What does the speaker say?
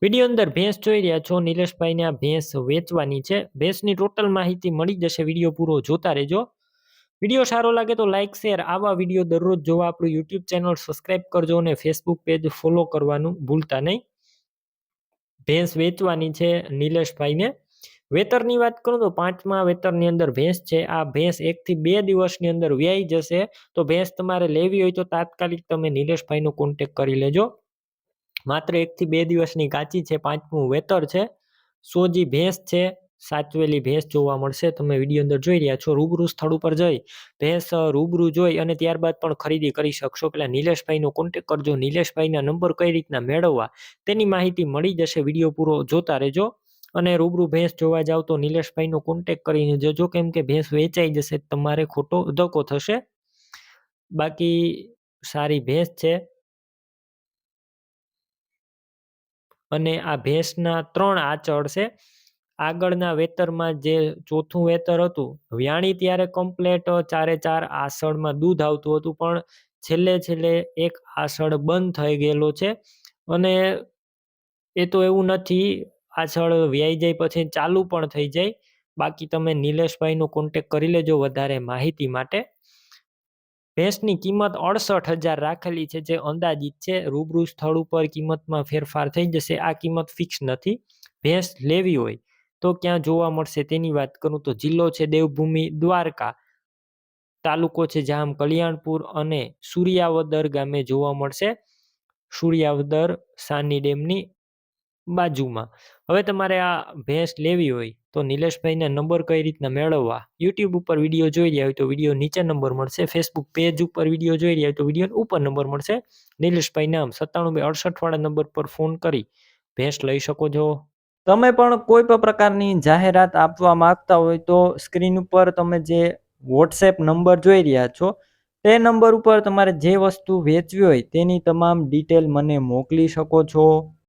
Video અંદર ભેંસ જોઈ રહ્યા છો નિલેશભાઈને આ ભેંસ વેચવાની છે। ભેંસની ટોટલ માહિતી મળી જશે, વિડીયો પૂરો જોતા રહેજો। વિડીયો સારો લાગે તો લાઇક શેર, આવા વિડીયો દરરોજ જોવા આપણું યુટ્યુબ ચેનલ સબસ્ક્રાઇબ કરજો અને ફેસબુક પેજ ફોલો કરવાનું ભૂલતા નહીં। ભેંસ વેચવાની છે નિલેશભાઈને। વેતરની વાત કરું તો 5મા વેતરની અંદર ભેંસ છે। આ ભેંસ 1 થી 2 દિવસની અંદર વ્યાઈ જશે। તો ભેંસ તમારે લેવી હોય તો તાત્કાલિક તમે નિલેશભાઈનો કોન્ટેક્ટ કરી લેજો। માત્ર 1 થી 2 દિવસની કાચી છે, 5મું વેતર છે। સોજી ભેંસ છે, સાચવેલી ભેંસ જોવા મળશે। તમે વિડીયો અંદર જોઈ રહ્યા છો। રૂબરૂ સ્થળ ઉપર જઈ ભેંસ રૂબરૂ જોઈ અને ત્યારબાદ પણ ખરીદી કરી શકશો। પેલા નિલેશભાઈનો કોન્ટેક્ટ કરજો। નિલેશભાઈના નંબર કઈ રીતના મેળવવા તેની માહિતી મળી જશે, વિડીયો પૂરો જોતા રહેજો। અને રૂબરૂ ભેંસ જોવા જાવ તો નિલેશભાઈનો કોન્ટેક્ટ કરીને જજો, કેમ કે ભેંસ વેચાઈ જશે તમારે ખોટો ધક્કો થશે। બાકી સારી ભેંસ છે અને આ ભેંસના 3 આંચળ છે। આગળના વેતરમાં જે ચોથું વેતર હતું, વ્યાણી ત્યારે કમ્પ્લેટ 4 આસળમાં દૂધ આવતું હતું, પણ છેલ્લે એક આસળ બંધ થઈ ગયેલો છે। અને એ તો એવું નથી, આસળ વ્યાઈ જાય પછી ચાલુ પણ થઈ જાય। બાકી તમે નિલેશભાઈનો કોન્ટેક્ટ કરી લેજો વધારે માહિતી માટે। ભેંસની કિંમત 68,000 રાખેલી છે, જે અંદાજિત છે। રૂબરૂ સ્થળ ઉપર કિંમતમાં ફેરફાર થઈ જશે, આ કિંમત ફિક્સ નથી। ભેંસ લેવી હોય તો ક્યાં જોવા મળશે તેની વાત કરું તો જિલ્લો છે દેવભૂમિ દ્વારકા, તાલુકો છે જામ કલ્યાણપુર અને સૂર્યાવદર ગામે જોવા મળશે। સૂર્યાવદર સાની ડેમની બાજુમાં। હવે તમારે આ ભેંસ લેવી હોય તો નિલેશભાઈના નંબર કઈ રીતના મેળવવા, યુટ્યુબ ઉપર વિડીયો જોઈ રહ્યા હોય તો વિડીયો નીચે નંબર મળશે। ફેસબુક પેજ ઉપર વિડીયો જોઈ રહ્યા હોય તો વિડીયો ઉપર નંબર મળશે। નિલેશભાઈ નામ 9768 વાળા નંબર પર ફોન કરી ભેંસ લઈ શકો છો। તમે પણ કોઈ પણ પ્રકારની જાહેરાત આપવા માંગતા હોય તો સ્ક્રીન ઉપર તમે જે વોટ્સએપ નંબર જોઈ રહ્યા છો તે નંબર ઉપર તમારે જે વસ્તુ વેચવી હોય તેની તમામ ડિટેલ મને મોકલી શકો છો।